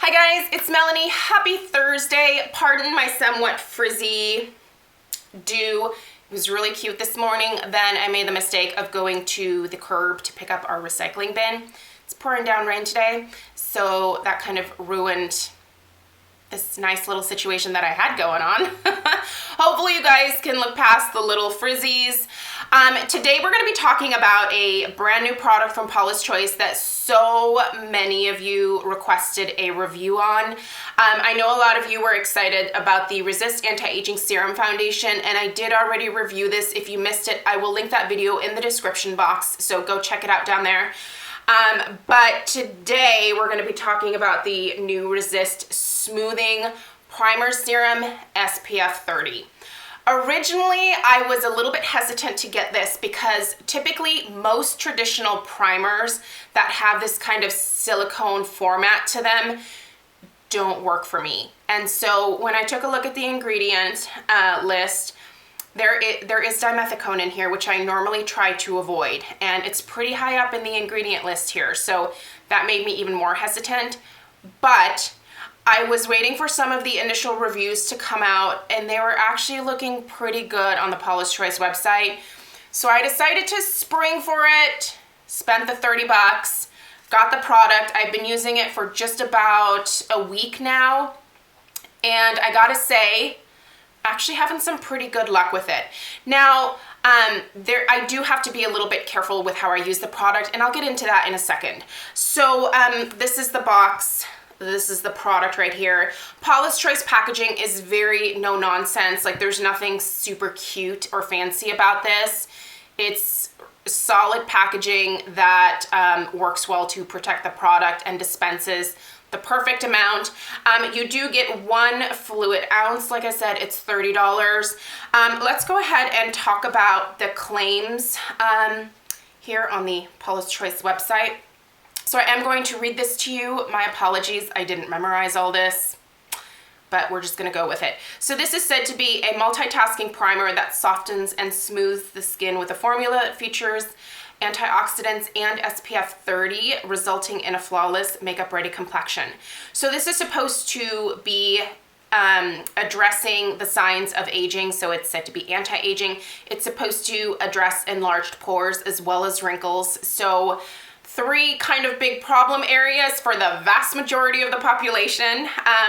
Hi guys, it's Melanie. Happy Thursday. Pardon my somewhat frizzy do. It was really cute this morning. Then I made the mistake of going to the curb to pick up our recycling bin. It's pouring down rain today, so that kind of ruined this nice little situation that I had going on. Hopefully you guys can look past the little frizzies. Today we're going to be talking about a brand new product from Paula's Choice that so many of you requested a review on. I know a lot of you were excited about the Resist Anti-Aging Serum Foundation, and I did already review this. If you missed it, I will link that video in the description box, so go check it out down there. But today we're going to be talking about the new Resist Smoothing Primer Serum SPF 30. Originally, I was a little bit hesitant to get this because typically most traditional primers that have this kind of silicone format to them don't work for me. And so when I took a look at the ingredient list, there is dimethicone in here, which I normally try to avoid, and it's pretty high up in the ingredient list here, so that made me even more hesitant. But I was waiting for some of the initial reviews to come out, and they were actually looking pretty good on the Paula's Choice website. So I decided to spring for it, spent the 30 bucks, got the product. I've been using it for just about a week now, and I gotta say, actually having some pretty good luck with it. Now, I do have to be a little bit careful with how I use the product, and I'll get into that in a second. So this is the box. This is the product right here. Paula's Choice packaging is very no nonsense. Like, there's nothing super cute or fancy about this. It's solid packaging that works well to protect the product and dispenses the perfect amount. You do get 1 fluid ounce. Like I said, it's $30. Let's go ahead and talk about the claims here on the Paula's Choice website. So I am going to read this to you. My apologies, I didn't memorize all this, but we're just gonna go with it. So this is said to be a multitasking primer that softens and smooths the skin with a formula that features antioxidants and SPF 30, resulting in a flawless makeup-ready complexion. So this is supposed to be addressing the signs of aging, so it's said to be anti-aging. It's supposed to address enlarged pores as well as wrinkles. So 3 kind of big problem areas for the vast majority of the population.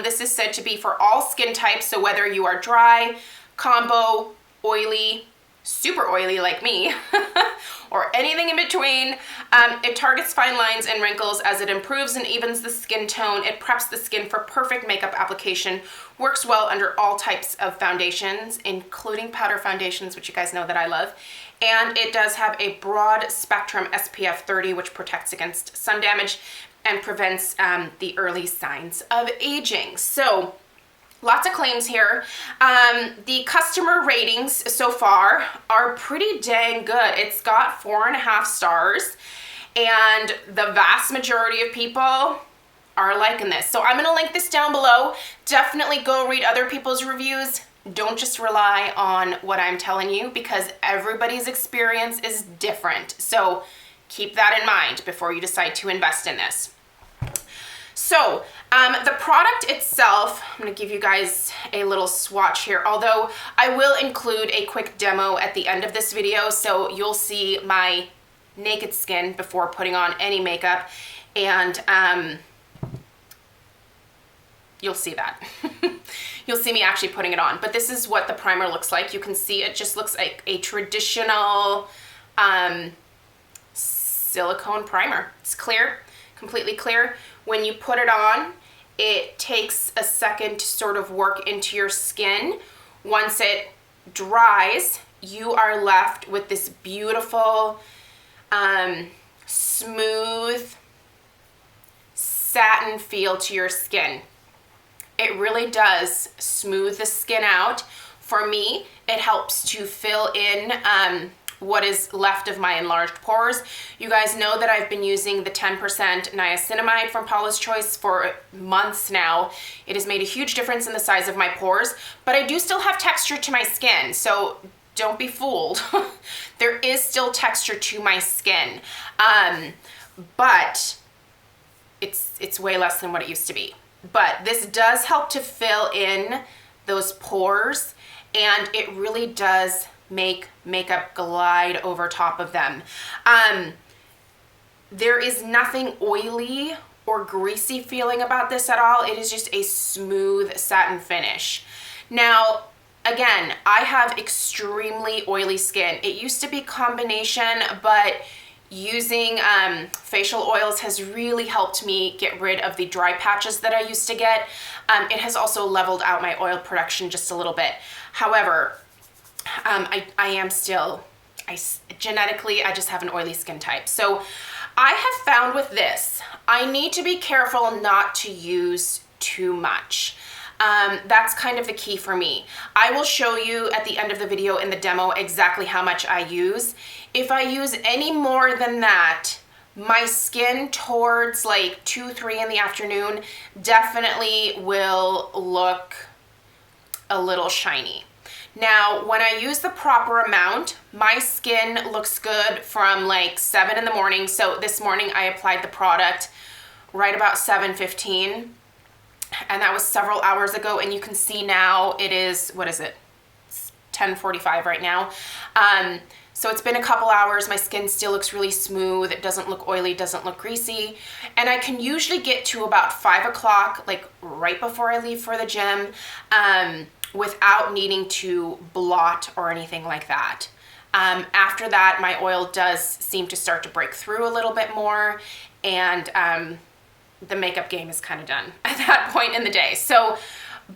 This is said to be for all skin types, so whether you are dry, combo, oily, super oily like me, or anything in between. It targets fine lines and wrinkles as it improves and evens the skin tone. It preps the skin for perfect makeup application, works well under all types of foundations, including powder foundations, which you guys know that I love. And it does have a broad spectrum SPF 30, which protects against sun damage and prevents the early signs of aging. So lots of claims here. The customer ratings so far are pretty dang good. It's got 4.5 stars, and the vast majority of people are liking this. So I'm gonna link this down below. Definitely go read other people's reviews. Don't just rely on what I'm telling you, because everybody's experience is different. So keep that in mind before you decide to invest in this. So the product itself, I'm going to give you guys a little swatch here, although I will include a quick demo at the end of this video, so you'll see my naked skin before putting on any makeup, and you'll see that. You'll see me actually putting it on, but this is what the primer looks like. You can see it just looks like a traditional silicone primer. It's clear, completely clear. When you put it on, it takes a second to sort of work into your skin. Once it dries, you are left with this beautiful, smooth, satin feel to your skin. It really does smooth the skin out. For me, it helps to fill in what is left of my enlarged pores. You guys know that I've been using the 10% niacinamide from Paula's Choice for months now. It has made a huge difference in the size of my pores, but I do still have texture to my skin, so don't be fooled. There is still texture to my skin, but it's way less than what it used to be. But this does help to fill in those pores, and it really does make makeup glide over top of them. There is nothing oily or greasy feeling about this at all. It is just a smooth satin finish. Now, again, I have extremely oily skin. It used to be combination, but using facial oils has really helped me get rid of the dry patches that I used to get. It has also leveled out my oil production just a little bit. However, genetically, I just have an oily skin type. So I have found with this, I need to be careful not to use too much. That's kind of the key for me. I will show you at the end of the video in the demo exactly how much I use. If I use any more than that, my skin towards like 2, 3 in the afternoon definitely will look a little shiny. Now, when I use the proper amount, my skin looks good from like 7 in the morning. So this morning I applied the product right about 7:15, and that was several hours ago. And you can see now it is, what is it? It's 10:45 right now. So it's been a couple hours. My skin still looks really smooth. It doesn't look oily, doesn't look greasy. And I can usually get to about 5 o'clock, like right before I leave for the gym, without needing to blot or anything like that. After that, my oil does seem to start to break through a little bit more, and the makeup game is kind of done at that point in the day. So,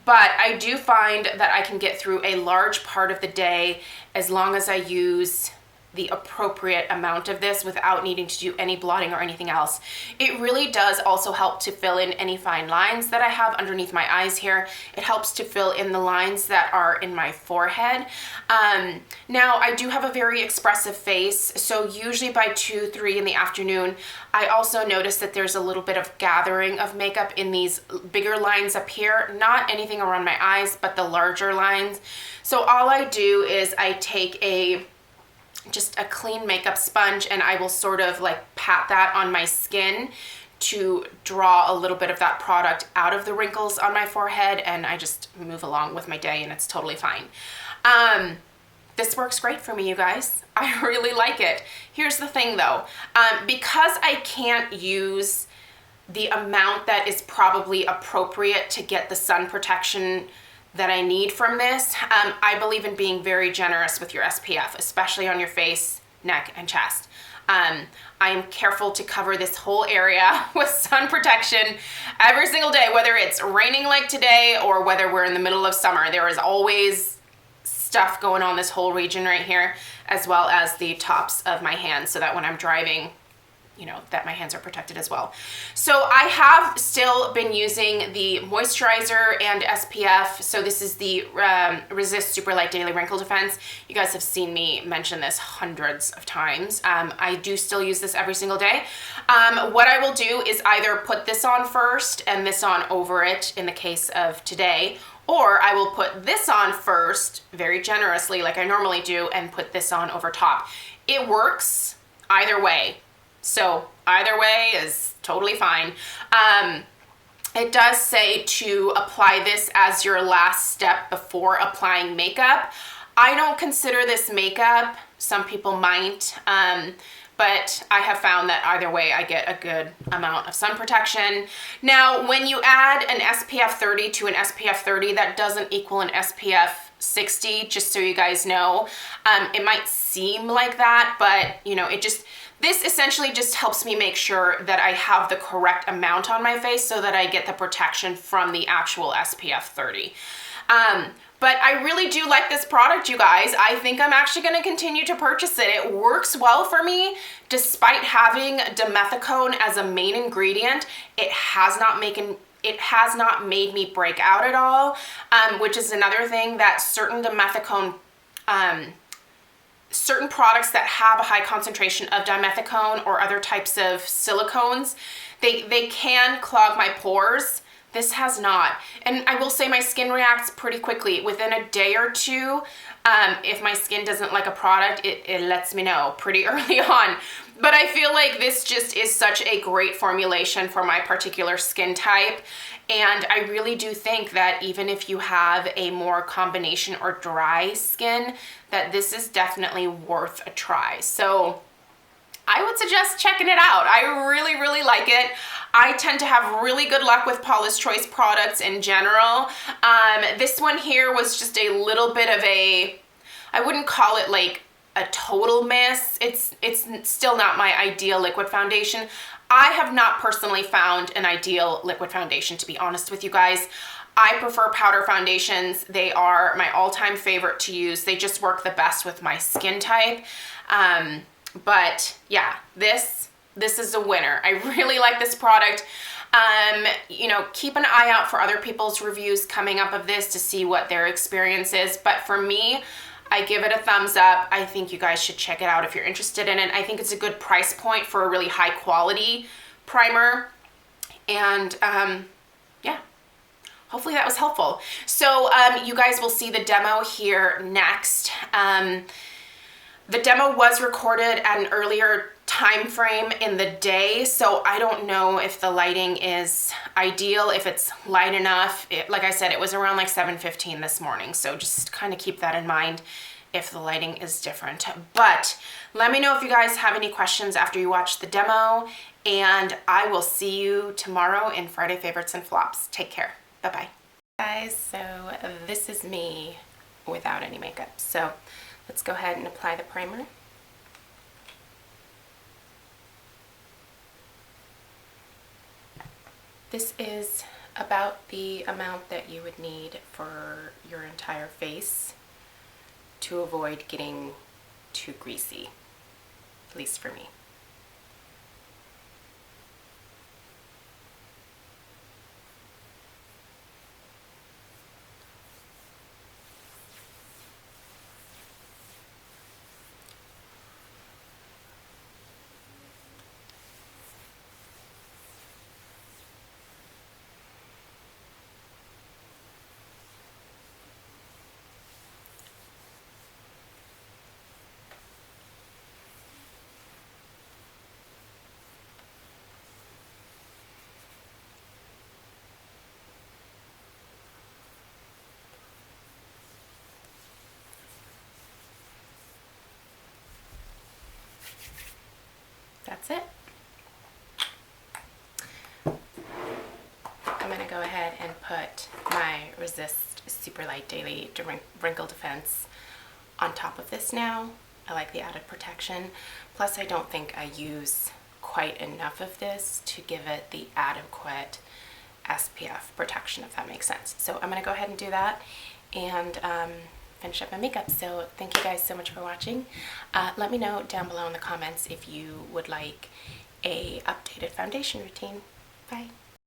but I do find that I can get through a large part of the day as long as I use the appropriate amount of this without needing to do any blotting or anything else. It really does also help to fill in any fine lines that I have underneath my eyes here. It helps to fill in the lines that are in my forehead. Now, I do have a very expressive face, so usually by 2, 3 in the afternoon, I also notice that there's a little bit of gathering of makeup in these bigger lines up here, not anything around my eyes, but the larger lines. So all I do is I take just a clean makeup sponge, and I will sort of like pat that on my skin to draw a little bit of that product out of the wrinkles on my forehead, and I just move along with my day, and it's totally fine. This works great for me, you guys. I really like it. Here's the thing though, because I can't use the amount that is probably appropriate to get the sun protection that I need from this, I believe in being very generous with your SPF, especially on your face, neck, and chest. I am careful to cover this whole area with sun protection every single day, whether it's raining like today or whether we're in the middle of summer. There is always stuff going on this whole region right here, as well as the tops of my hands, so that when I'm driving, you know, that my hands are protected as well. So I have still been using the moisturizer and SPF. So this is the Resist Super Light Daily Wrinkle Defense. You guys have seen me mention this hundreds of times. I do still use this every single day. What I will do is either put this on first and this on over it in the case of today, or I will put this on first, very generously like I normally do, and put this on over top. It works either way. So either way is totally fine. It does say to apply this as your last step before applying makeup. I don't consider this makeup. Some people might, but I have found that either way I get a good amount of sun protection. Now, when you add an SPF 30 to an SPF 30, that doesn't equal an SPF 60, just so you guys know. It might seem like that, but you know, this essentially just helps me make sure that I have the correct amount on my face so that I get the protection from the actual SPF 30. But I really do like this product, you guys. I think I'm actually gonna continue to purchase it. It works well for me, despite having dimethicone as a main ingredient. It has not made me break out at all, which is another thing that certain dimethicone, certain products that have a high concentration of dimethicone or other types of silicones, they can clog my pores. This has not. And I will say my skin reacts pretty quickly. Within a day or two, if my skin doesn't like a product, it lets me know pretty early on. But I feel like this just is such a great formulation for my particular skin type. And I really do think that even if you have a more combination or dry skin, that this is definitely worth a try. So I would suggest checking it out. I really, really like it. I tend to have really good luck with Paula's Choice products in general. This one here was just a little bit of a, I wouldn't call it like a total miss. It's still not my ideal liquid foundation. I have not personally found an ideal liquid foundation, to be honest with you guys. I prefer powder foundations. They are my all-time favorite to use. They just work the best with my skin type. But yeah, this is a winner. I really like this product. You know, keep an eye out for other people's reviews coming up of this to see what their experience is. But for me, I give it a thumbs up. I think you guys should check it out if you're interested in it. I think it's a good price point for a really high quality primer. And yeah, hopefully that was helpful. So you guys will see the demo here next. The demo was recorded at an earlier time frame in the day, so I don't know if the lighting is ideal, if it's light enough. Like I said, it was around like 7:15 this morning, so just kind of keep that in mind if the lighting is different. But let me know if you guys have any questions after you watch the demo, and I will see you tomorrow in Friday Favorites and Flops. Take care. Bye-bye. Guys, so this is me without any makeup. So let's go ahead and apply the primer. This is about the amount that you would need for your entire face to avoid getting too greasy, at least for me. That's it. I'm going to go ahead and put my Resist Super Light Daily Wrinkle Defense on top of this now. I like the added protection. Plus, I don't think I use quite enough of this to give it the adequate SPF protection, if that makes sense. So I'm going to go ahead and do that and finish up my makeup. So thank you guys so much for watching. Let me know down below in the comments if you would like a updated foundation routine. Bye.